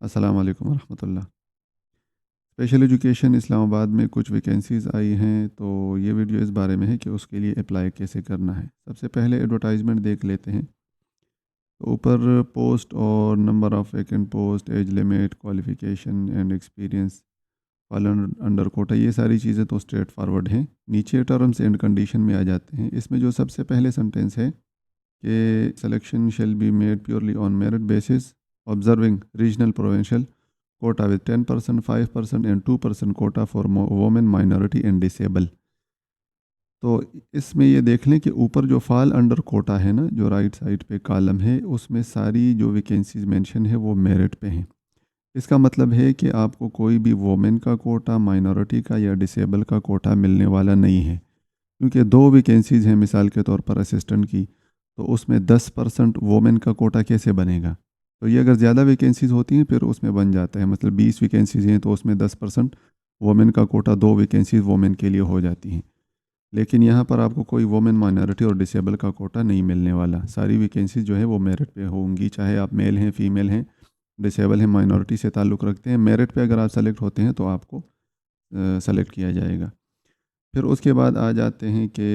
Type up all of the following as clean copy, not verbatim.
अस्सलाम वालेकुम रहमतुल्लाह। स्पेशल एजुकेशन इस्लामाबाद में कुछ वैकेंसीज़ आई हैं, तो ये वीडियो इस बारे में है कि उसके लिए अप्लाई कैसे करना है। सबसे पहले एडवर्टाइजमेंट देख लेते हैं। तो ऊपर पोस्ट और number of vacant post, age limit, qualification and experience, fall under quota, ये सारी चीज़ें तो स्ट्रेट फॉरवर्ड हैं। नीचे टर्म्स एंड कंडीशन में आ जाते हैं। इसमें जो सबसे पहले सेंटेंस है कि selection shall be made purely on merit basis observing regional provincial quota with 10%, 5% and 2% quota for women, minority and disabled। तो इसमें ये देख लें कि ऊपर जो फाल अंडर कोटा है ना, जो राइट साइड पे कॉलम है, उसमें सारी जो वैकेंसीज मेंशन है वो मेरिट पे हैं। इसका मतलब है कि आपको कोई भी वोमेन का कोटा, माइनॉरिटी का या डिसेबल का कोटा मिलने वाला नहीं है, क्योंकि दो वैकेंसीज़ हैं मिसाल के तौर पर असिस्टेंट की, तो उसमें 10% वोमेन का कोटा कैसे बनेगा। तो ये अगर ज़्यादा वैकेंसीज़ होती हैं फिर उसमें बन जाता है, मतलब 20 वैकेंसीज़ हैं तो उसमें 10% वोमेन का कोटा, दो वैकेंसीज़ वोमेन के लिए हो जाती हैं। लेकिन यहाँ पर आपको कोई वोमेन, माइनॉरिटी और डिसेबल का कोटा नहीं मिलने वाला। सारी वैकेंसीज़ जो है वो मेरिट पे होंगी, चाहे आप मेल हैं, फीमेल हैं, डिसेबल हैं, माइनॉरिटी से ताल्लुक़ रखते हैं। मेरिट पे अगर आप सेलेक्ट होते हैं तो आपको सेलेक्ट किया जाएगा। फिर उसके बाद आ जाते हैं कि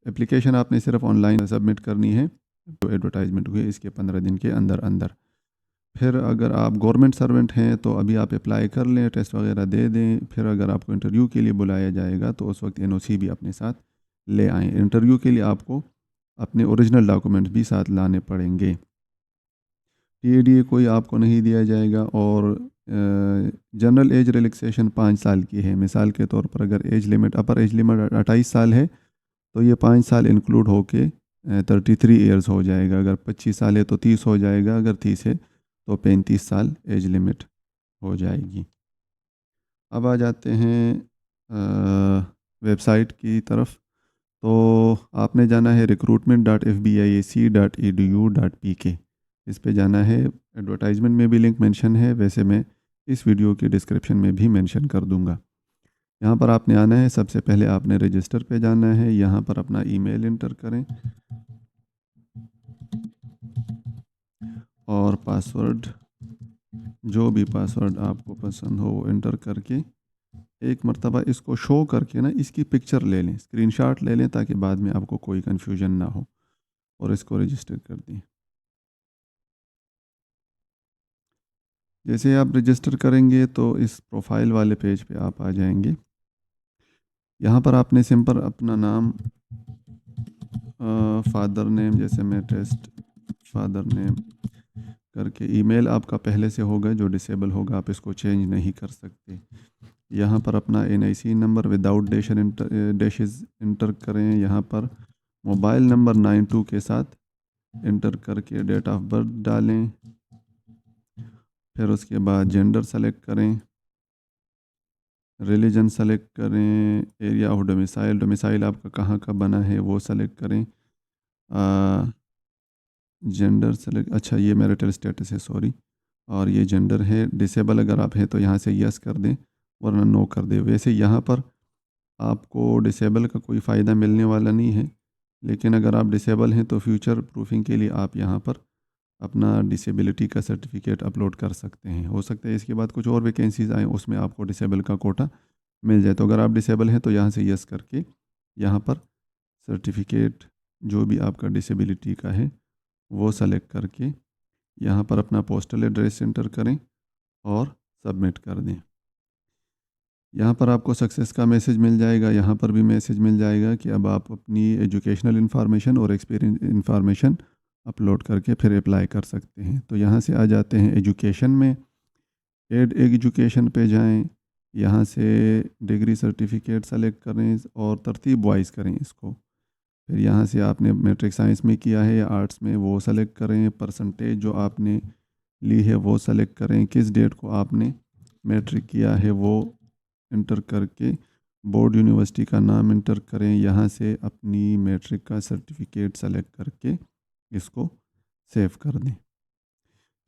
एप्लीकेशन आपने सिर्फ ऑनलाइन सबमिट करनी है, जो एडवर्टाइजमेंट हुई इसके 15 दिन के अंदर अंदर। फिर अगर आप गवर्नमेंट सर्वेंट हैं तो अभी आप अप्लाई कर लें, टेस्ट वगैरह दे दें। फिर अगर आपको इंटरव्यू के लिए बुलाया जाएगा तो उस वक्त एनओसी भी अपने साथ ले आएँ। इंटरव्यू के लिए आपको अपने ओरिजिनल डॉक्यूमेंट्स भी साथ लाने पड़ेंगे। टीएडीए कोई आपको नहीं दिया जाएगा। और जनरल एज रिलैक्सेशन 5 साल की है। मिसाल के तौर पर अगर एज लिमिट, अपर एज लिमिट 28 साल है तो ये 5 साल इंक्लूड होके 33 ईयर्स हो जाएगा। अगर 25 साल है तो 30 हो जाएगा। अगर 30 है तो 35 साल एज लिमिट हो जाएगी। अब आ जाते हैं वेबसाइट की तरफ। तो आपने जाना है recruitment.fbiac.edu.pk, इस पे जाना है। एडवर्टाइजमेंट में भी लिंक मेंशन है, वैसे मैं इस वीडियो के डिस्क्रिप्शन में भी मेंशन कर दूंगा। यहाँ पर आपने आना है, सबसे पहले आपने रजिस्टर पे जाना है। यहाँ पर अपना ईमेल इंटर करें और पासवर्ड, जो भी पासवर्ड आपको पसंद हो वो इंटर करके एक मरतबा इसको शो करके ना इसकी पिक्चर ले लें, स्क्रीनशॉट ले लें, ताकि बाद में आपको कोई कन्फ्यूजन ना हो, और इसको रजिस्टर कर दें। जैसे आप रजिस्टर करेंगे तो इस प्रोफाइल वाले पेज पे आप आ जाएंगे। यहाँ पर आपने सिंपल अपना नाम, फादर नेम, जैसे मैं टेस्ट फादर नेम करके, ईमेल आपका पहले से होगा, जो डिसेबल होगा आप इसको चेंज नहीं कर सकते। यहाँ पर अपना NIC number without dashes inter करें। यहाँ पर मोबाइल नंबर 92 के साथ इंटर करके डेट ऑफ बर्थ डालें। फिर उसके बाद जेंडर सेलेक्ट करें, रिलीजन सेलेक्ट करें, एरिया ऑफ डोमिसाइल, डोमिसाइल आपका कहाँ का बना है वो सेलेक्ट करें। जेंडर सेलेक्ट, अच्छा ये मैरिटल स्टेटस है, सॉरी, और ये जेंडर है। डिसेबल अगर आप हैं तो यहाँ से यस कर दें, वरना नो कर दें। वैसे यहाँ पर आपको डिसेबल का कोई फ़ायदा मिलने वाला नहीं है, लेकिन अगर आप डिसेबल हैं तो फ्यूचर प्रूफिंग के लिए आप यहाँ पर अपना डिसेबिलिटी का सर्टिफिकेट अपलोड कर सकते हैं। हो सकता है इसके बाद कुछ और वैकेंसीज़ आएँ, उसमें आपको डिसेबल का कोटा मिल जाए। तो अगर आप डिसेबल हैं तो यहाँ से यस करके यहाँ पर सर्टिफिकेट जो भी आपका डिसेबिलिटी का है वो सेलेक्ट करके यहाँ पर अपना पोस्टल एड्रेस एंटर करें और सबमिट कर दें। यहाँ पर आपको सक्सेस का मैसेज मिल जाएगा। यहाँ पर भी मैसेज मिल जाएगा कि अब आप अपनी एजुकेशनल इंफॉर्मेशन और एक्सपीरियंस इंफॉर्मेशन अपलोड करके फिर अप्लाई कर सकते हैं। तो यहाँ से आ जाते हैं एजुकेशन में, एड एजुकेशन पे जाएं। यहाँ से डिग्री सर्टिफिकेट सेलेक्ट करें और तरतीब वाइज करें इसको। फिर यहाँ से आपने मैट्रिक साइंस में किया है या आर्ट्स में वो सेलेक्ट करें। परसेंटेज जो आपने ली है वो सेलेक्ट करें। किस डेट को आपने मैट्रिक किया है वो इंटर करके बोर्ड यूनिवर्सिटी का नाम इंटर करें। यहाँ से अपनी मैट्रिक का सर्टिफिकेट सेलेक्ट करके इसको सेव कर दें।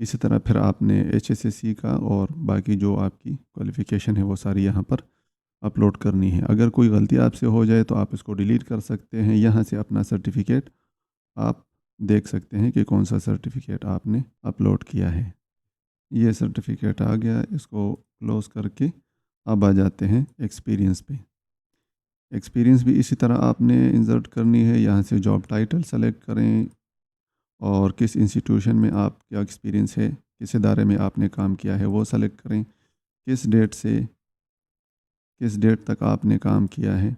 इसी तरह फिर आपने एचएसएससी का और बाकी जो आपकी क्वालिफ़िकेशन है वो सारी यहाँ पर अपलोड करनी है। अगर कोई गलती आपसे हो जाए तो आप इसको डिलीट कर सकते हैं। यहाँ से अपना सर्टिफिकेट आप देख सकते हैं कि कौन सा सर्टिफिकेट आपने अपलोड किया है। ये सर्टिफिकेट आ गया, इसको क्लोज़ करके अब आ जाते हैं एक्सपीरियंस पे। एक्सपीरियंस भी इसी तरह आपने इंसर्ट करनी है, यहाँ से जॉब टाइटल सेलेक्ट करें और किस इंस्टीट्यूशन में आपका एक्सपीरियंस है, किस इदारे में आपने काम किया है वो सेलेक्ट करें, किस डेट से किस डेट तक आपने काम किया है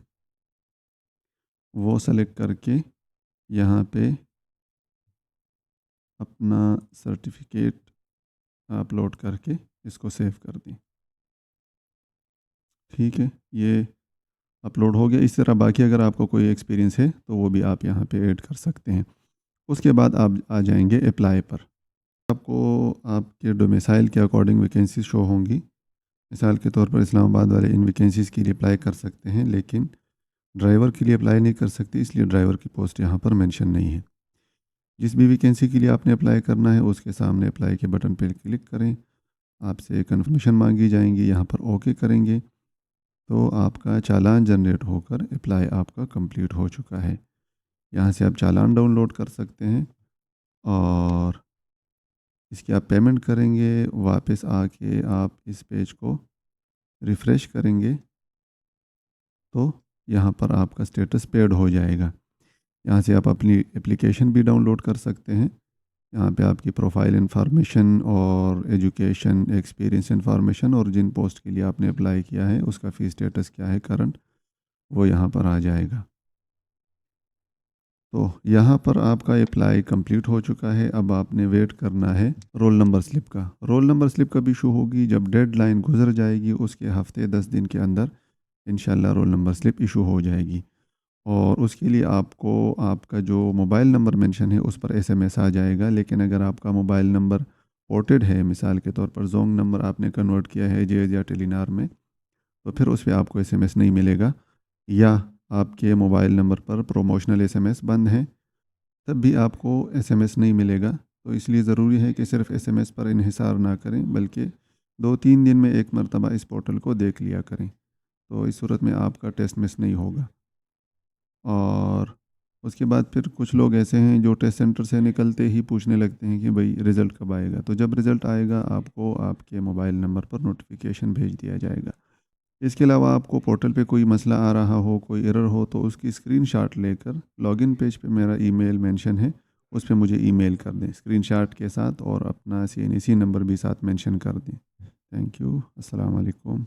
वो सेलेक्ट करके यहाँ पे अपना सर्टिफिकेट अपलोड करके इसको सेव कर दें। ठीक है, ये अपलोड हो गया। इस तरह बाकी अगर आपको कोई एक्सपीरियंस है तो वो भी आप यहाँ पे ऐड कर सकते हैं। उसके बाद आप आ जाएंगे अप्लाई पर। आपको आपके डोमिसाइल के अकॉर्डिंग वैकेंसी शो होंगी। मिसाल के तौर पर इस्लामाबाद वाले इन वैकेंसीज़ के लिए अप्लाई कर सकते हैं, लेकिन ड्राइवर के लिए अप्लाई नहीं कर सकते, इसलिए ड्राइवर की पोस्ट यहाँ पर मेंशन नहीं है। जिस भी वैकेंसी के लिए आपने अप्लाई करना है उसके सामने अप्लाई के बटन पर क्लिक करें। आपसे कंफर्मेशन मांगी जाएंगी, यहाँ पर ओके करेंगे तो आपका चालान जनरेट होकर अप्लाई आपका कंप्लीट हो चुका है। यहाँ से आप चालान डाउनलोड कर सकते हैं और इसकी आप पेमेंट करेंगे। वापस आके आप इस पेज को रिफ़्रेश करेंगे तो यहाँ पर आपका स्टेटस पेड हो जाएगा। यहाँ से आप अपनी एप्लीकेशन भी डाउनलोड कर सकते हैं। यहाँ पे आपकी प्रोफाइल इन्फॉर्मेशन और एजुकेशन एक्सपीरियंस इन्फॉर्मेशन और जिन पोस्ट के लिए आपने अप्लाई किया है उसका फ़ी स्टेटस क्या है करंट, वो यहाँ पर आ जाएगा। तो यहाँ पर आपका अप्लाई कंप्लीट हो चुका है। अब आपने वेट करना है रोल नंबर स्लिप का। रोल नंबर स्लिप कब इशू होगी? जब डेडलाइन गुजर जाएगी उसके हफ्ते 10 दिन के अंदर इंशाल्लाह रोल नंबर स्लिप इशू हो जाएगी। और उसके लिए आपको आपका जो मोबाइल नंबर मेंशन है उस पर एसएमएस आ जाएगा। लेकिन अगर आपका मोबाइल नंबर पोर्टेड है, मिसाल के तौर पर जोंग नंबर आपने कन्वर्ट किया है जेज या टेलीनार में, तो फिर उस पर आपको एसएमएस नहीं मिलेगा। या आपके मोबाइल नंबर पर प्रोमोशनल एसएमएस बंद है, तब भी आपको एसएमएस नहीं मिलेगा। तो इसलिए ज़रूरी है कि सिर्फ एसएमएस पर इन्हिसार ना करें, बल्कि 2-3 दिन में एक मरतबा इस पोर्टल को देख लिया करें। तो इस सूरत में आपका टेस्ट मिस नहीं होगा। और उसके बाद फिर कुछ लोग ऐसे हैं जो टेस्ट सेंटर से निकलते ही पूछने लगते हैं कि भाई रिज़ल्ट कब आएगा। तो जब रिज़ल्ट आएगा आपको आपके मोबाइल नंबर पर नोटिफिकेशन भेज दिया जाएगा। इसके अलावा आपको पोर्टल पे कोई मसला आ रहा हो, कोई एरर हो, तो उसकी स्क्रीनशॉट लेकर लॉगिन पेज पे मेरा ईमेल मेंशन है, उस पे मुझे ईमेल कर दें स्क्रीनशॉट के साथ, और अपना सीएनईसी नंबर भी साथ मेंशन कर दें। Thank you. अस्सलाम वालेकुम।